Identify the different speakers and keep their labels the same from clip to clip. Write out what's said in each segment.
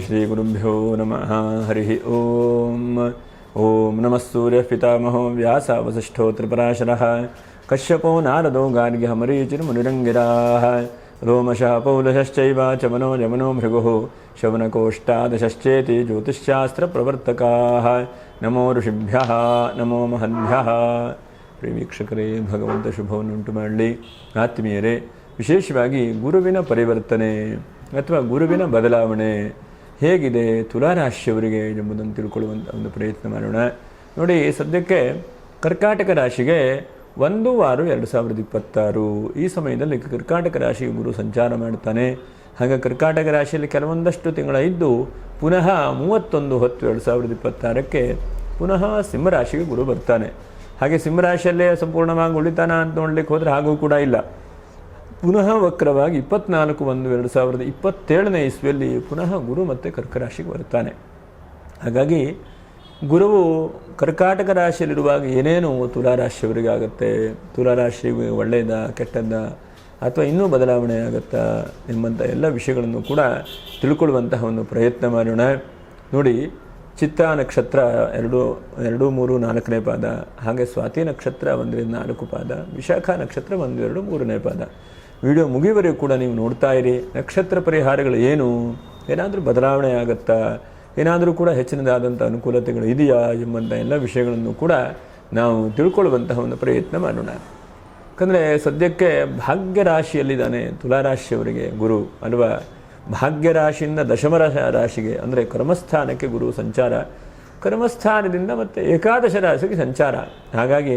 Speaker 1: ಶ್ರೀ ಗುರುಭ್ಯೋ ನಮಃ ಹರಿ ಓಂ. ಓಂ ನಮಃ ಸೂರ್ಯ ಪಿತಾಮಹೋ ವ್ಯಾಸ ವಸಿಷ್ಠೋ ತ್ರಿಪರಾಶರಃ ಕಶ್ಯಪೋ ನಾರದೋ ಗಾರ್ಗ್ಯಃ ಮರೀಚಿರ್ಮುನಿರಂಗಿರಾಃ ರೋಮಶಃ ಪೌಲಶಶ್ಚೈವ ಚಮನೋ ಯಮನೋ ಭೃಗುಃ ಶವನಕೋಷ್ಟಾದಶಶ್ಚೇತಿ ಜ್ಯೋತಿಷ್ಶಾಸ್ತ್ರಪ್ರವರ್ತಕಾಃ. ನಮೋ ಋಷಿಭ್ಯಃ ನಮೋ ಮಹದ್ಭ್ಯಃ. ಪ್ರಿಯ ವೀಕ್ಷಕರೇ, ಭಗವಂತ ಶುಭವನ್ನುಂಟು ಮಾಡಲಿ. ಆತ್ಮೀಯರೇ, ವಿಶೇಷವಾಗಿ ಗುರುವಿನ ಪರಿವರ್ತನೆ ಅಥವಾ ಗುರುವಿನ ಬದಲಾವಣೆ ಹೇಗಿದೆ ತುಲಾರಾಶಿಯವರಿಗೆ ಎಂಬುದನ್ನು ತಿಳ್ಕೊಳ್ಳುವಂಥ ಒಂದು ಪ್ರಯತ್ನ ಮಾಡೋಣ. ನೋಡಿ, ಸದ್ಯಕ್ಕೆ ಕರ್ಕಾಟಕ ರಾಶಿಗೆ 1/6/2026 ಈ ಸಮಯದಲ್ಲಿ ಕರ್ಕಾಟಕ ರಾಶಿಗೆ ಗುರು ಸಂಚಾರ ಮಾಡ್ತಾನೆ. ಹಾಗೆ ಕರ್ಕಾಟಕ ರಾಶಿಯಲ್ಲಿ ಕೆಲವೊಂದಷ್ಟು ತಿಂಗಳ ಇದ್ದು ಪುನಃ 31/10/2026ಕ್ಕೆ ಪುನಃ ಸಿಂಹರಾಶಿಗೆ ಗುರು ಬರ್ತಾನೆ. ಹಾಗೆ ಸಿಂಹರಾಶಿಯಲ್ಲೇ ಸಂಪೂರ್ಣವಾಗಿ ಉಳಿತಾನ ಅಂತ ನೋಡಲಿಕ್ಕೆ ಹೋದರೆ ಹಾಗೂ ಕೂಡ ಇಲ್ಲ. ಪುನಃ ವಕ್ರವಾಗಿ 24/1/2027 ಇಸ್ವಿಯಲ್ಲಿ ಪುನಃ ಗುರು ಮತ್ತು ಕರ್ಕರಾಶಿಗೆ ಬರ್ತಾನೆ. ಹಾಗಾಗಿ ಗುರುವು ಕರ್ಕಾಟಕ ರಾಶಿಯಲ್ಲಿರುವಾಗ ಏನೇನು ತುಲಾರಾಶಿಯವರಿಗೆ ಆಗುತ್ತೆ, ತುಲಾರಾಶಿಗೆ ಒಳ್ಳೆಯದ ಕೆಟ್ಟದ್ದ ಅಥವಾ ಇನ್ನೂ ಬದಲಾವಣೆ ಆಗುತ್ತಾ ಎಂಬಂಥ ಎಲ್ಲ ವಿಷಯಗಳನ್ನು ಕೂಡ ತಿಳ್ಕೊಳ್ಳುವಂತಹ ಒಂದು ಪ್ರಯತ್ನ ಮಾಡೋಣ. ನೋಡಿ, ಚಿತ್ತಾ ನಕ್ಷತ್ರ 2, 3, 4ನೇ ಪಾದ, ಹಾಗೆ ಸ್ವಾತಿ ನಕ್ಷತ್ರ 1-4 ಪಾದ, ವಿಶಾಖ ನಕ್ಷತ್ರ 1, 2, 3ನೇ ಪಾದ. ವಿಡಿಯೋ ಮುಗಿಯುವವರೆಗೂ ಕೂಡ ನೀವು ನೋಡ್ತಾ ಇರಿ. ನಕ್ಷತ್ರ ಪರಿಹಾರಗಳು ಏನು, ಏನಾದರೂ ಬದಲಾವಣೆ ಆಗುತ್ತಾ, ಏನಾದರೂ ಕೂಡ ಹೆಚ್ಚಿನದಾದಂಥ ಅನುಕೂಲತೆಗಳು ಇದೆಯಾ ಎಂಬಂಥ ಎಲ್ಲ ವಿಷಯಗಳನ್ನು ಕೂಡ ನಾವು ತಿಳ್ಕೊಳ್ಳುವಂತಹ ಒಂದು ಪ್ರಯತ್ನ ಮಾಡೋಣ. ಯಾಕಂದರೆ ಸದ್ಯಕ್ಕೆ ಭಾಗ್ಯ ರಾಶಿಯಲ್ಲಿದ್ದಾನೆ ತುಲಾರಾಶಿಯವರಿಗೆ ಗುರು ಅಲ್ವಾ. ಭಾಗ್ಯ ರಾಶಿಯಿಂದ ದಶಮ ರಾಶಿಗೆ ಅಂದರೆ ಕರ್ಮಸ್ಥಾನಕ್ಕೆ ಗುರು ಸಂಚಾರ, ಕರ್ಮಸ್ಥಾನದಿಂದ ಮತ್ತು ಏಕಾದಶ ರಾಶಿಗೆ ಸಂಚಾರ. ಹಾಗಾಗಿ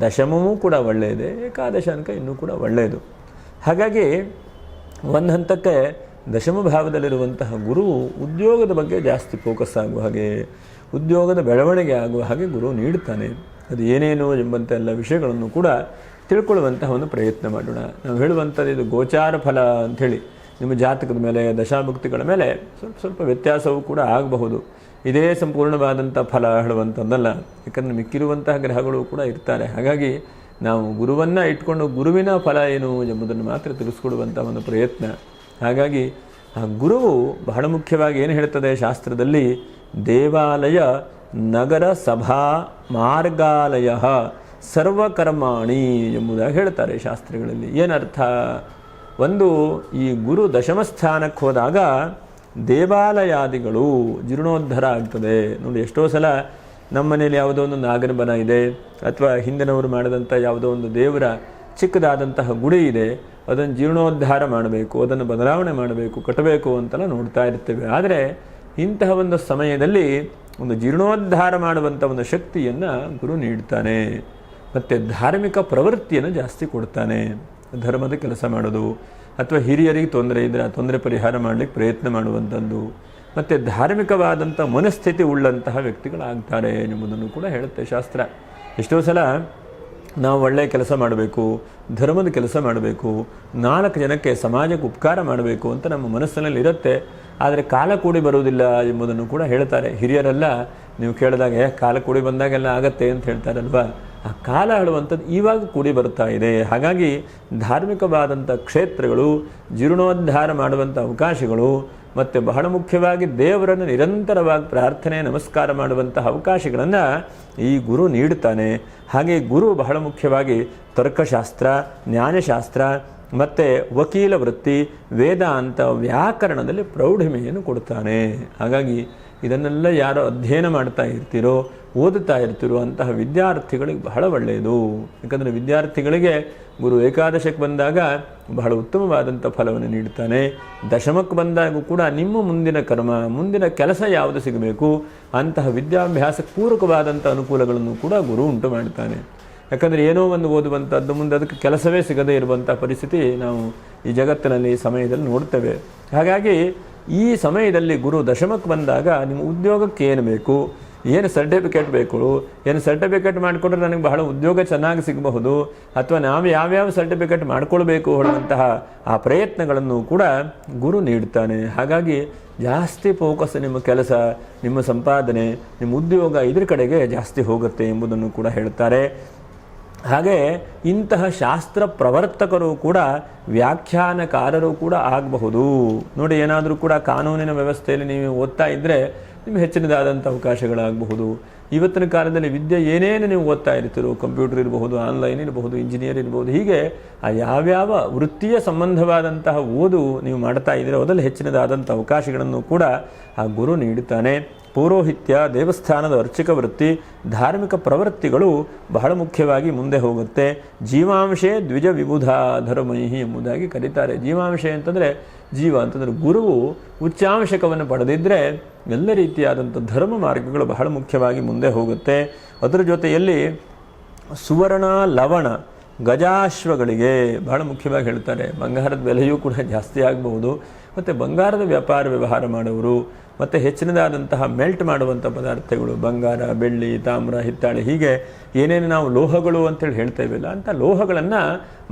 Speaker 1: ದಶಮವೂ ಕೂಡ ಒಳ್ಳೆಯದೇ, ಏಕಾದಶ ಅಂಕ ಇನ್ನೂ ಕೂಡ ಒಳ್ಳೆಯದು. ಹಾಗಾಗಿ ಒಂದು ಹಂತಕ್ಕೆ ದಶಮ ಭಾವದಲ್ಲಿರುವಂತಹ ಗುರು ಉದ್ಯೋಗದ ಬಗ್ಗೆ ಜಾಸ್ತಿ ಫೋಕಸ್ ಆಗುವ ಹಾಗೆ, ಉದ್ಯೋಗದ ಬೆಳವಣಿಗೆ ಆಗುವ ಹಾಗೆ ಗುರು ನೀಡುತ್ತಾನೆ. ಅದು ಏನೇನು ಎಂಬಂಥ ಎಲ್ಲ ವಿಷಯಗಳನ್ನು ಕೂಡ ತಿಳ್ಕೊಳ್ಳುವಂತಹ ಒಂದು ಪ್ರಯತ್ನ ಮಾಡೋಣ. ನಾವು ಹೇಳುವಂಥದ್ದು ಇದು ಗೋಚಾರ ಫಲ ಅಂಥೇಳಿ. ನಿಮ್ಮ ಜಾತಕದ ಮೇಲೆ ದಶಾಭುಕ್ತಿಗಳ ಮೇಲೆ ಸ್ವಲ್ಪ ವ್ಯತ್ಯಾಸವೂ ಕೂಡ ಆಗಬಹುದು. ಇದೇ ಸಂಪೂರ್ಣವಾದಂಥ ಫಲ ಹೇಳುವಂಥದ್ದಲ್ಲ. ಯಾಕಂದರೆ ಮಿಕ್ಕಿರುವಂತಹ ಗ್ರಹಗಳು ಕೂಡ ಇರ್ತಾರೆ. ಹಾಗಾಗಿ ನಾವು ಗುರುವನ್ನು ಇಟ್ಕೊಂಡು ಗುರುವಿನ ಫಲ ಏನು ಎಂಬುದನ್ನು ಮಾತ್ರ ತಿಳಿಸ್ಕೊಡುವಂಥ ಒಂದು ಪ್ರಯತ್ನ. ಹಾಗಾಗಿ ಆ ಗುರುವು ಬಹಳ ಮುಖ್ಯವಾಗಿ ಏನು ಹೇಳ್ತದೆ ಶಾಸ್ತ್ರದಲ್ಲಿ, ದೇವಾಲಯ ನಗರ ಸಭಾ ಮಾರ್ಗಾಲಯ ಸರ್ವಕರ್ಮಾಣಿ ಎಂಬುದಾಗಿ ಹೇಳ್ತಾರೆ ಶಾಸ್ತ್ರಗಳಲ್ಲಿ. ಏನರ್ಥ? ಒಂದು, ಈ ಗುರು ದಶಮ ಸ್ಥಾನಕ್ಕೆ ಹೋದಾಗ ದೇವಾಲಯಾದಿಗಳು ಜೀರ್ಣೋದ್ಧಾರ ಆಗ್ತದೆ. ನೋಡಿ, ಎಷ್ಟೋ ಸಲ ನಮ್ಮ ಮನೇಲಿ ಯಾವುದೋ ಒಂದು ನಾಗರ ಬನ ಇದೆ ಅಥವಾ ಹಿಂದಿನವರು ಮಾಡಿದಂಥ ಯಾವುದೋ ಒಂದು ದೇವರ ಚಿಕ್ಕದಾದಂತಹ ಗುಡಿ ಇದೆ, ಅದನ್ನು ಜೀರ್ಣೋದ್ಧಾರ ಮಾಡಬೇಕು, ಅದನ್ನು ಬದಲಾವಣೆ ಮಾಡಬೇಕು, ಕಟ್ಟಬೇಕು ಅಂತೆಲ್ಲ ನೋಡ್ತಾ ಇರ್ತೇವೆ. ಆದರೆ ಇಂತಹ ಒಂದು ಸಮಯದಲ್ಲಿ ಒಂದು ಜೀರ್ಣೋದ್ಧಾರ ಮಾಡುವಂಥ ಒಂದು ಶಕ್ತಿಯನ್ನು ಗುರು ನೀಡ್ತಾನೆ. ಮತ್ತು ಧಾರ್ಮಿಕ ಪ್ರವೃತ್ತಿಯನ್ನು ಜಾಸ್ತಿ ಕೊಡ್ತಾನೆ. ಧರ್ಮದ ಕೆಲಸ ಮಾಡೋದು ಅಥವಾ ಹಿರಿಯರಿಗೆ ತೊಂದರೆ ಇದ್ದರೆ ಆ ತೊಂದರೆ ಪರಿಹಾರ ಮಾಡಲಿಕ್ಕೆ ಪ್ರಯತ್ನ ಮಾಡುವಂಥದ್ದು, ಮತ್ತು ಧಾರ್ಮಿಕವಾದಂಥ ಮನಸ್ಥಿತಿ ಉಳ್ಳಂತಹ ವ್ಯಕ್ತಿಗಳಾಗ್ತಾರೆ ಎಂಬುದನ್ನು ಕೂಡ ಹೇಳುತ್ತೆ ಶಾಸ್ತ್ರ. ಎಷ್ಟೋ ಸಲ ನಾವು ಒಳ್ಳೆಯ ಕೆಲಸ ಮಾಡಬೇಕು, ಧರ್ಮದ ಕೆಲಸ ಮಾಡಬೇಕು, 4 ಜನಕ್ಕೆ ಸಮಾಜಕ್ಕೆ ಉಪಕಾರ ಮಾಡಬೇಕು ಅಂತ ನಮ್ಮ ಮನಸ್ಸಿನಲ್ಲಿ ಇರುತ್ತೆ. ಆದರೆ ಕಾಲ ಕೂಡಿ ಬರುವುದಿಲ್ಲ ಎಂಬುದನ್ನು ಕೂಡ ಹೇಳ್ತಾರೆ ಹಿರಿಯರೆಲ್ಲ. ನೀವು ಕೇಳಿದಾಗ ಕಾಲ ಕೂಡಿ ಬಂದಾಗೆಲ್ಲ ಆಗತ್ತೆ ಅಂತ ಹೇಳ್ತಾರಲ್ವ. ಆ ಕಾಲ ಹೇಳುವಂಥದ್ದು ಇವಾಗ ಕೂಡಿ ಬರ್ತಾ ಇದೆ. ಹಾಗಾಗಿ ಧಾರ್ಮಿಕವಾದಂಥ ಕ್ಷೇತ್ರಗಳು, ಜೀರ್ಣೋದ್ಧಾರ ಮಾಡುವಂಥ ಅವಕಾಶಗಳು, ಮತ್ತು ಬಹಳ ಮುಖ್ಯವಾಗಿ ದೇವರನ್ನು ನಿರಂತರವಾಗಿ ಪ್ರಾರ್ಥನೆ ನಮಸ್ಕಾರ ಮಾಡುವಂತಹ ಅವಕಾಶಗಳನ್ನು ಈ ಗುರು ನೀಡುತ್ತಾನೆ. ಹಾಗೆ ಗುರು ಬಹಳ ಮುಖ್ಯವಾಗಿ ತರ್ಕಶಾಸ್ತ್ರ, ನ್ಯಾಯಶಾಸ್ತ್ರ ಮತ್ತು ವಕೀಲ ವೃತ್ತಿ, ವೇದಾಂತ, ವ್ಯಾಕರಣದಲ್ಲಿ ಪ್ರೌಢಿಮೆಯನ್ನು ಕೊಡ್ತಾನೆ. ಹಾಗಾಗಿ ಇದನ್ನೆಲ್ಲ ಯಾರು ಅಧ್ಯಯನ ಮಾಡ್ತಾ ಇರ್ತೀರೋ, ಓದುತ್ತಾ ಇರ್ತೀರೋ ಅಂತಹ ವಿದ್ಯಾರ್ಥಿಗಳಿಗೆ ಬಹಳ ಒಳ್ಳೆಯದು. ಯಾಕಂದರೆ ವಿದ್ಯಾರ್ಥಿಗಳಿಗೆ ಗುರು ಏಕಾದಶಕ್ಕೆ ಬಂದಾಗ ಬಹಳ ಉತ್ತಮವಾದಂಥ ಫಲವನ್ನು ನೀಡ್ತಾನೆ. ದಶಮಕ್ಕೆ ಬಂದಾಗೂ ಕೂಡ ನಿಮ್ಮ ಮುಂದಿನ ಕರ್ಮ, ಮುಂದಿನ ಕೆಲಸ ಯಾವುದು ಸಿಗಬೇಕು ಅಂತಹ ವಿದ್ಯಾಭ್ಯಾಸಕ್ಕೆ ಪೂರಕವಾದಂಥ ಅನುಕೂಲಗಳನ್ನು ಕೂಡ ಗುರು ಉಂಟು ಮಾಡ್ತಾನೆ. ಯಾಕಂದರೆ ಏನೋ ಒಂದು ಓದುವಂಥದ್ದು ಮುಂದೆ ಅದಕ್ಕೆ ಕೆಲಸವೇ ಸಿಗದೇ ಇರುವಂಥ ಪರಿಸ್ಥಿತಿ ನಾವು ಈ ಜಗತ್ತಿನಲ್ಲಿ ಈ ಸಮಯದಲ್ಲಿ ನೋಡ್ತೇವೆ. ಹಾಗಾಗಿ ಈ ಸಮಯದಲ್ಲಿ ಗುರು ದಶಮಕ್ಕೆ ಬಂದಾಗ ನಿಮ್ಮ ಉದ್ಯೋಗಕ್ಕೆ ಏನು ಬೇಕು, ಏನು ಸರ್ಟಿಫಿಕೇಟ್ ಬೇಕು, ಏನು ಸರ್ಟಿಫಿಕೇಟ್ ಮಾಡಿಕೊಂಡ್ರೆ ನನಗೆ ಬಹಳ ಉದ್ಯೋಗ ಚೆನ್ನಾಗಿ ಸಿಗಬಹುದು, ಅಥವಾ ನಾವು ಯಾವ್ಯಾವ ಸರ್ಟಿಫಿಕೇಟ್ ಮಾಡಿಕೊಳ್ಬೇಕು ಹೇಳುವಂತಹ ಆ ಪ್ರಯತ್ನಗಳನ್ನು ಕೂಡ ಗುರು ನೀಡ್ತಾನೆ. ಹಾಗಾಗಿ ಜಾಸ್ತಿ ಫೋಕಸ್ ನಿಮ್ಮ ಕೆಲಸ, ನಿಮ್ಮ ಸಂಪಾದನೆ, ನಿಮ್ಮ ಉದ್ಯೋಗ ಇದ್ರ ಕಡೆಗೆ ಜಾಸ್ತಿ ಹೋಗುತ್ತೆ ಎಂಬುದನ್ನು ಕೂಡ ಹೇಳ್ತಾರೆ. ಹಾಗೆ ಇಂತಹ ಶಾಸ್ತ್ರ ಪ್ರವರ್ತಕರು ಕೂಡ ವ್ಯಾಖ್ಯಾನಕಾರರು ಕೂಡ ಆಗಬಹುದು. ನೋಡಿ, ಏನಾದರೂ ಕೂಡ ಕಾನೂನಿನ ವ್ಯವಸ್ಥೆಯಲ್ಲಿ ನೀವು ಓದ್ತಾ ಇದ್ದರೆ ನಿಮಗೆ ಹೆಚ್ಚಿನದಾದಂಥ ಅವಕಾಶಗಳಾಗಬಹುದು. ಇವತ್ತಿನ ಕಾಲದಲ್ಲಿ ವಿದ್ಯೆ ಏನೇನು ನೀವು ಓದ್ತಾ ಇರ್ತೀರೋ, ಕಂಪ್ಯೂಟರ್ ಇರಬಹುದು, ಆನ್ಲೈನ್ ಇರಬಹುದು, ಇಂಜಿನಿಯರ್ ಇರಬಹುದು, ಹೀಗೆ ಆ ಯಾವ್ಯಾವ ವೃತ್ತಿಯ ಸಂಬಂಧವಾದಂತಹ ಓದು ನೀವು ಮಾಡ್ತಾ ಇದ್ದೀರೋ ಅದರಲ್ಲಿ ಹೆಚ್ಚಿನದಾದಂಥ ಅವಕಾಶಗಳನ್ನು ಕೂಡ ಆ ಗುರು ನೀಡುತ್ತಾನೆ. ಪೌರೋಹಿತ್ಯ, ದೇವಸ್ಥಾನದ ಅರ್ಚಕ ವೃತ್ತಿ, ಧಾರ್ಮಿಕ ಪ್ರವೃತ್ತಿಗಳು ಬಹಳ ಮುಖ್ಯವಾಗಿ ಮುಂದೆ ಹೋಗುತ್ತೆ. ಜೀವಾಂಶೇ ದ್ವಿಜ ವಿಬುಧ ಧರ್ಮೈಹಿ ಎಂಬುದಾಗಿ ಕರೀತಾರೆ. ಜೀವಾಂಶ ಅಂತಂದರೆ ಜೀವ ಅಂತಂದರೆ ಗುರುವು ಉಚ್ಚಾಂಶಕವನ್ನು ಪಡೆದಿದ್ದರೆ ಎಲ್ಲ ರೀತಿಯಾದಂಥ ಧರ್ಮ ಮಾರ್ಗಗಳು ಬಹಳ ಮುಖ್ಯವಾಗಿ ಮುಂದೆ ಹೋಗುತ್ತೆ. ಅದರ ಜೊತೆಯಲ್ಲಿ ಸುವರ್ಣ, ಲವಣ, ಗಜಾಶ್ವಗಳಿಗೆ ಬಹಳ ಮುಖ್ಯವಾಗಿ ಹೇಳ್ತಾರೆ. ಬಂಗಾರದ ಬೆಲೆಯೂ ಕೂಡ ಜಾಸ್ತಿ ಆಗಬಹುದು. ಮತ್ತು ಬಂಗಾರದ ವ್ಯವಹಾರ ಮಾಡೋರು, ಮತ್ತು ಹೆಚ್ಚಿನದಾದಂತಹ ಮೆಲ್ಟ್ ಮಾಡುವಂಥ ಪದಾರ್ಥಗಳು, ಬಂಗಾರ, ಬೆಳ್ಳಿ, ತಾಮ್ರ, ಹಿತ್ತಾಳೆ, ಹೀಗೆ ಏನೇನು ನಾವು ಲೋಹಗಳು ಅಂತೇಳಿ ಹೇಳ್ತೇವಲ್ಲ, ಅಂಥ ಲೋಹಗಳನ್ನು